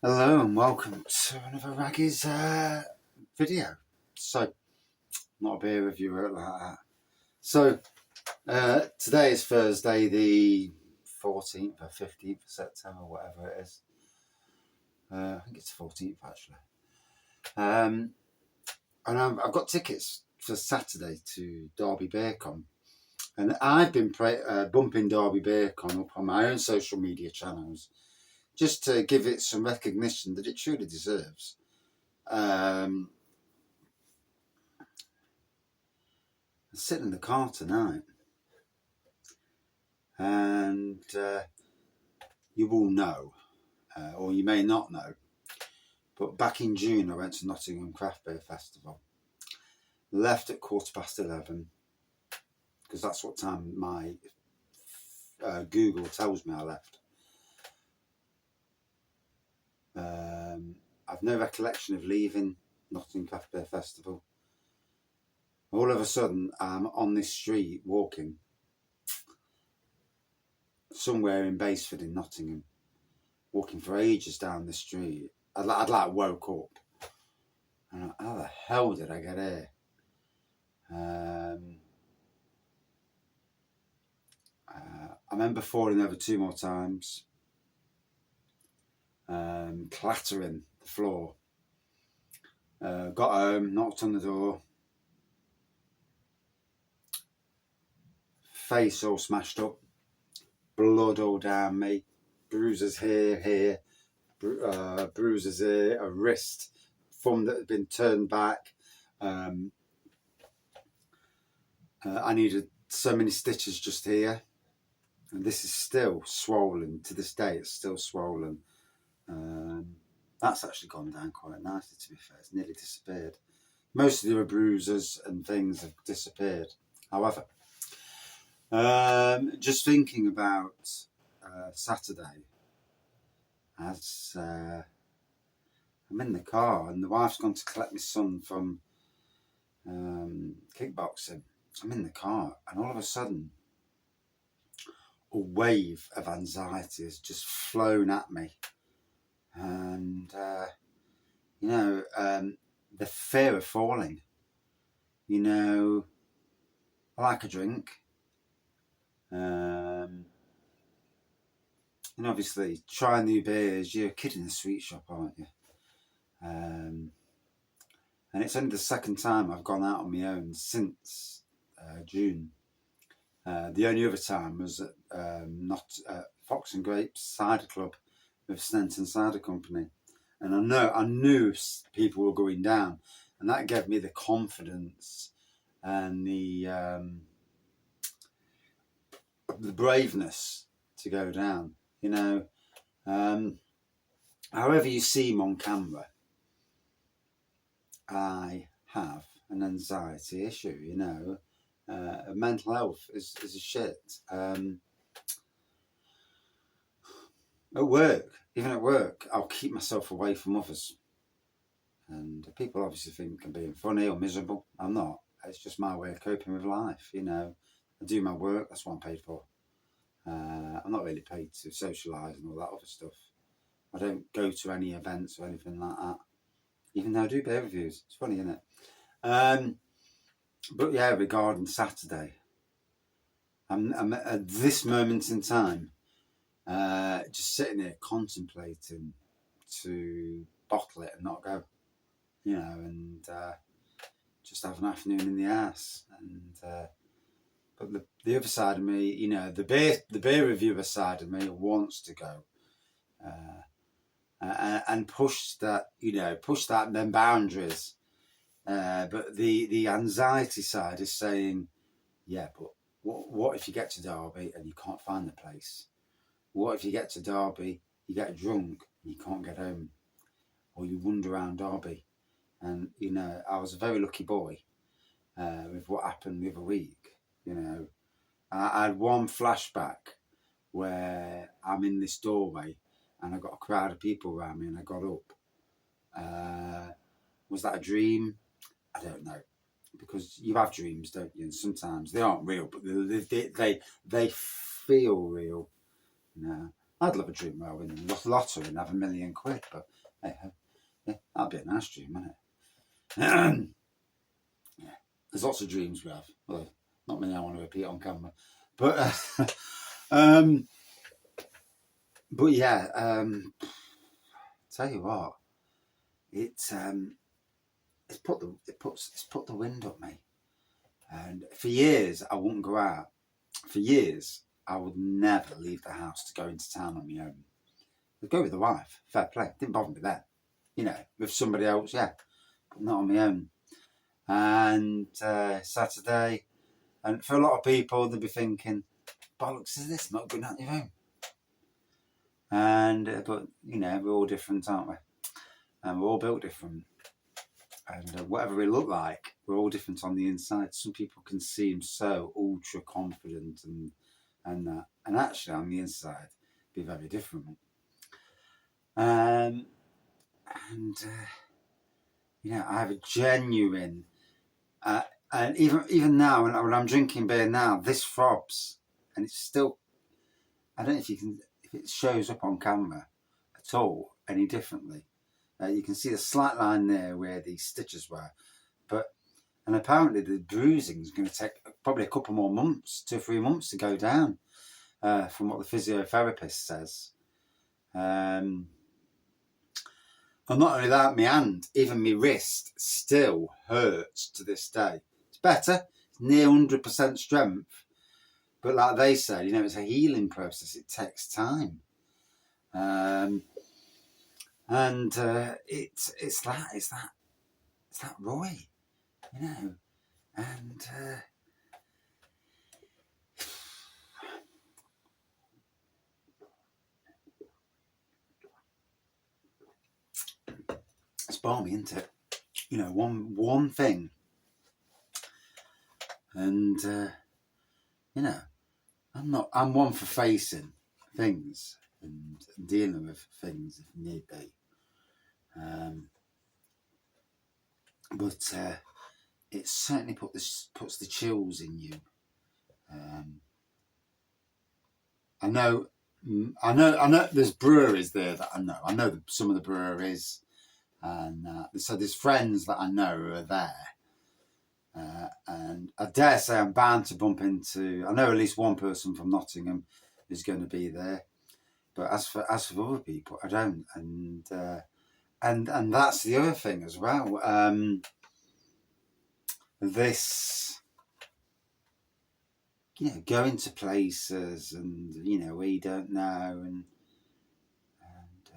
Hello and welcome to another Raggy's video. So, not a beer reviewer like that. So, today is Thursday, the 14th or 15th of September, whatever it is. I think it's the 14th actually. And I've got tickets for Saturday to Derby BeerCon. And I've been bumping Derby BeerCon up on my own social media channels just to give it some recognition that it truly deserves. I'm sitting in the car tonight, and you will know, or you may not know, but back in June I went to Nottingham Craft Beer Festival. Left at 11:15 because that's what time my Google tells me I left. I've no recollection of leaving Nottingham Craft Beer Festival. All of a sudden I'm on this street walking somewhere in Basford in Nottingham, walking for ages down the street. I'd like woke up and how the hell did I get here? I remember falling over 2 more times, clattering the floor. Got home, knocked on the door, face all smashed up, blood all down me, bruises here, bruises here, a wrist, thumb that had been turned back. I needed so many stitches just here, and this is still swollen to this day. It's still swollen. That's actually gone down quite nicely, to be fair. It's nearly disappeared. Most of the bruises and things have disappeared. However, just thinking about Saturday, as I'm in the car and the wife's gone to collect my son from kickboxing. I'm in the car and all of a sudden a wave of anxiety has just flown at me. And, the fear of falling. I like a drink. And obviously, trying new beers, you're a kid in a sweet shop, aren't you? And it's only the second time I've gone out on my own since June. The only other time was at Fox and Grapes Cider Club with Snenton Cider Company. And I knew people were going down, and that gave me the confidence and the braveness to go down. However you see him on camera, I have an anxiety issue. Mental health is a shit. Even at work, I'll keep myself away from others. And people obviously think I'm being funny or miserable. I'm not. It's just my way of coping with life. I do my work. That's what I'm paid for. I'm not really paid to socialise and all that other stuff. I don't go to any events or anything like that. Even though I do beer reviews. It's funny, isn't it? But yeah, regarding Saturday, I'm at this moment in time just sitting here contemplating to bottle it and not go, and just have an afternoon in the arse. And but the other side of me, the beer reviewer side of me wants to go and push that, them boundaries. But the anxiety side is saying, yeah, but what if you get to Derby and you can't find the place? What if you get to Derby, you get drunk, and you can't get home? Or you wander around Derby? And, I was a very lucky boy with what happened the other week. I had one flashback where I'm in this doorway and I got a crowd of people around me and I got up. Was that a dream? I don't know. Because you have dreams, don't you? And sometimes they aren't real, but they feel real. I'd love a dream where I win the lottery and have £1 million, but hey, yeah, that'd be a nice dream, wouldn't it? Yeah. There's lots of dreams we have. Well, not many I want to repeat on camera, but um, but yeah, tell you what, it's put the wind up me, and for years I wouldn't go out. For years I would never leave the house to go into town on my own. I'd go with the wife, fair play, didn't bother me then. You know, with somebody else, yeah, but not on my own. And Saturday, and for a lot of people, they'll be thinking, bollocks is this, not going out on your own? And but you know, we're all different, aren't we? And we're all built different. And whatever we look like, we're all different on the inside. Some people can seem so ultra confident and that, and actually on the inside, be very different. And you know, I have a genuine, and even now when I'm drinking beer now, this throbs, and it's still. I don't know if it shows up on camera at all any differently. You can see the slight line there where the stitches were, and apparently the bruising is going to take probably a couple more months, 2 or 3 months to go down, from what the physiotherapist says. And not only that, my hand, even my wrist, still hurts to this day. It's better, it's near 100% strength, but like they said, you know, it's a healing process. It takes time, and it's that Roy, you know, and it's balmy, isn't it? You know, one thing, and you know, I'm one for facing things and dealing with things if need be. But it certainly puts the chills in you. I know there's breweries there that I know. I know some of the breweries, and so there's friends that I know who are there. And I dare say I'm bound to bump into. I know at least one person from Nottingham is going to be there, but as for other people, I don't. And that's the other thing as well. This, you know, going to places and you know where you don't know, and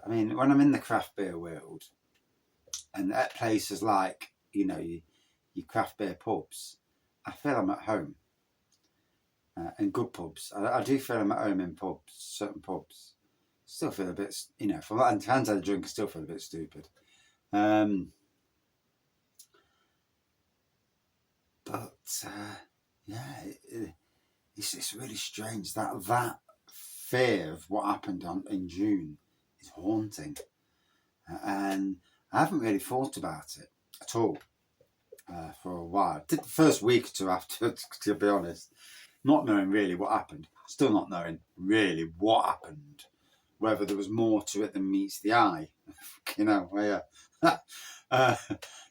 I mean when I'm in the craft beer world, and at places like you know your craft beer pubs, I feel I'm at home. In good pubs, I do feel I'm at home in pubs, certain pubs. Still feel a bit, you know, from that hands had a drink, I still feel a bit stupid. But yeah, it's really strange that fear of what happened in June is haunting, and I haven't really thought about it at all for a while. Did the first week or two after, to be honest, not knowing really what happened, still not knowing really what happened, whether there was more to it than meets the eye, you know.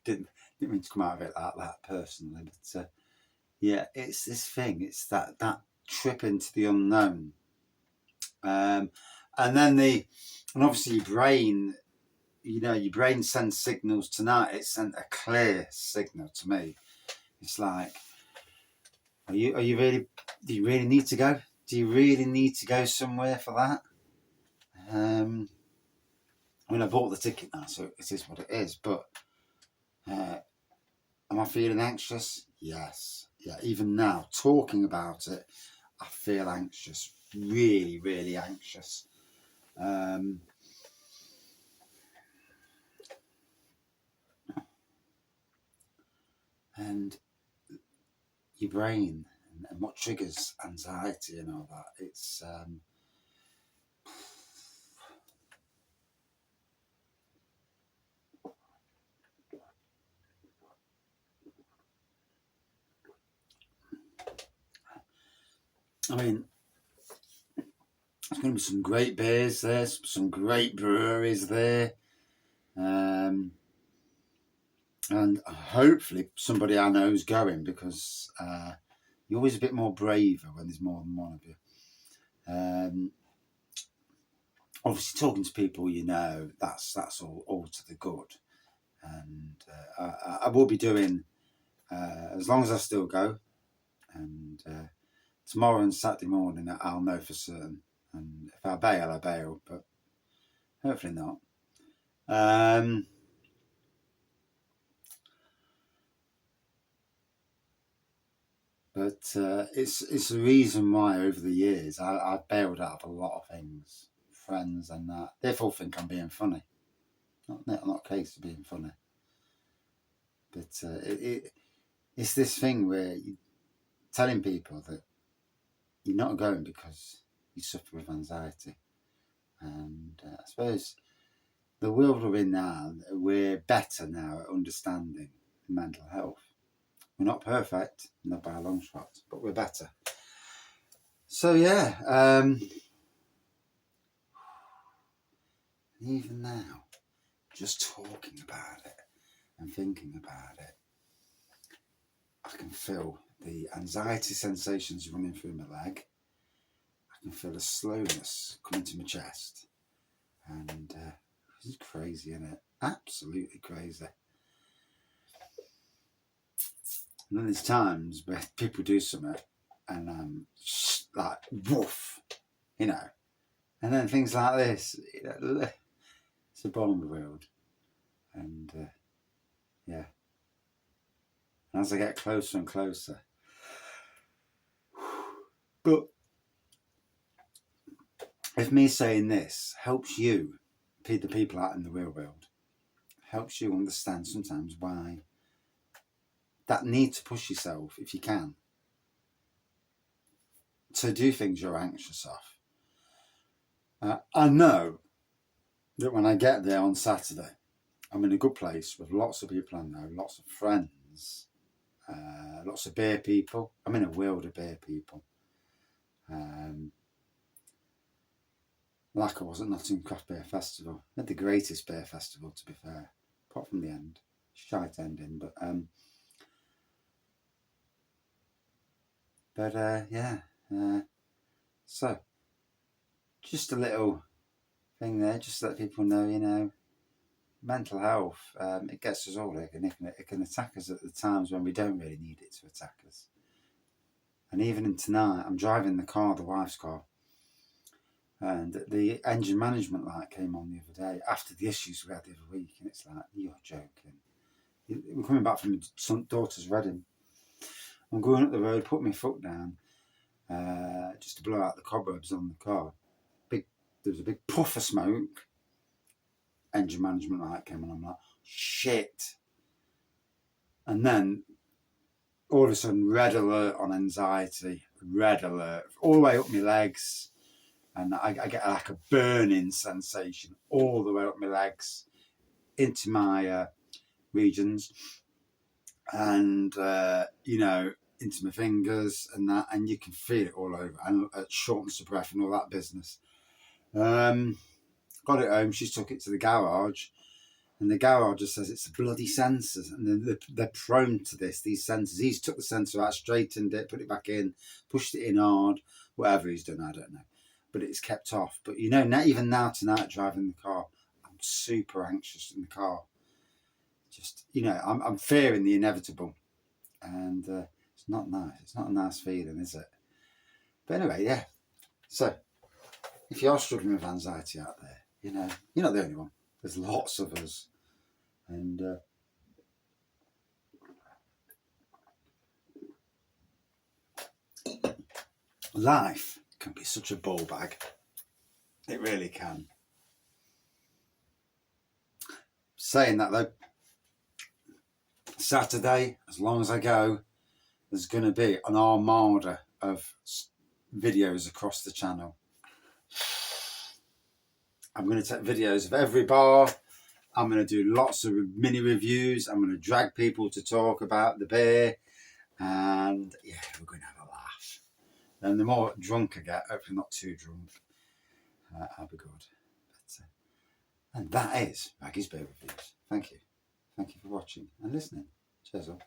Didn't mean to come out of it like that personally, but yeah, it's this thing. It's that trip into the unknown, and then obviously your brain. You know, your brain sends signals tonight. It sent a clear signal to me. It's like, are you really? Do you really need to go? Do you really need to go somewhere for that? I mean, I bought the ticket now, so it is what it is. But am I feeling anxious? Yes. Yeah. Even now, talking about it, I feel anxious. Really, really anxious. And your brain and what triggers anxiety and all that. It's I mean, I was going to be some great beers there, some great breweries there. And hopefully somebody I know is going, because you're always a bit more braver when there's more than one of you. Obviously, talking to people you know, that's all to the good. And I will be doing, as long as I still go, and tomorrow and Saturday morning I'll know for certain. And if I bail, but hopefully not. But it's the reason why over the years I've bailed out of a lot of things, friends and that. They all think I'm being funny. Not a case of being funny. But it's this thing where you're telling people that you're not going because you suffer with anxiety. And I suppose the world we're in now, we're better now at understanding mental health. We're not perfect, not by a long shot, but we're better. So yeah, even now, just talking about it and thinking about it, I can feel the anxiety sensations running through my leg. I can feel a slowness coming to my chest. And it's crazy, isn't it? Absolutely crazy. And then there's times where people do something and I'm like, woof, you know. And then things like this, it's a ball in the world. And yeah. And as I get closer and closer. But if me saying this helps you, the people out in the real world, helps you understand sometimes why that need to push yourself, if you can, to do things you're anxious of. I know that when I get there on Saturday, I'm in a good place with lots of people I know, lots of friends, lots of beer people. I'm in a world of beer people. Like I was at Nottingham Craft Beer Festival. They had the greatest beer festival, to be fair, apart from the end. Shite ending, but yeah. So, just a little thing there, just to let people know, you know, mental health, it gets us all. It can attack us at the times when we don't really need it to attack us. And even in tonight, I'm driving the car, the wife's car, and the engine management light came on the other day after the issues we had the other week, and it's like, you're joking. We're coming back from my daughter's wedding. I'm going up the road, put my foot down, just to blow out the cobwebs on the car. There was a big puff of smoke. Engine management light came on. I'm like, shit. And then all of a sudden, red alert on anxiety, red alert, all the way up my legs. And I get like a burning sensation all the way up my legs into my regions. And, you know, into my fingers and that. And you can feel it all over. And shortness of breath and all that business. Got it home. She took it to the garage. And the garage just says it's the bloody sensors, and they're prone to this, these sensors. He's took the sensor out, straightened it, put it back in, pushed it in hard, whatever he's done, I don't know. But it's kept off. But you know, even now tonight, driving the car, I'm super anxious in the car. Just, you know, I'm fearing the inevitable. And it's not nice. It's not a nice feeling, is it? But anyway, yeah. So, if you're struggling with anxiety out there, you know, you're not the only one. There's lots of us. And life can be such a ball bag. It really can. Saying that though, Saturday, as long as I go, there's going to be an armada of videos across the channel. I'm going to take videos of every bar. I'm going to do lots of mini reviews. I'm going to drag people to talk about the beer. And yeah, we're going to have a laugh. And the more drunk I get, hopefully not too drunk, I'll be good. But, and that is Maggie's Beer Reviews. Thank you. Thank you for watching and listening. Cheers all.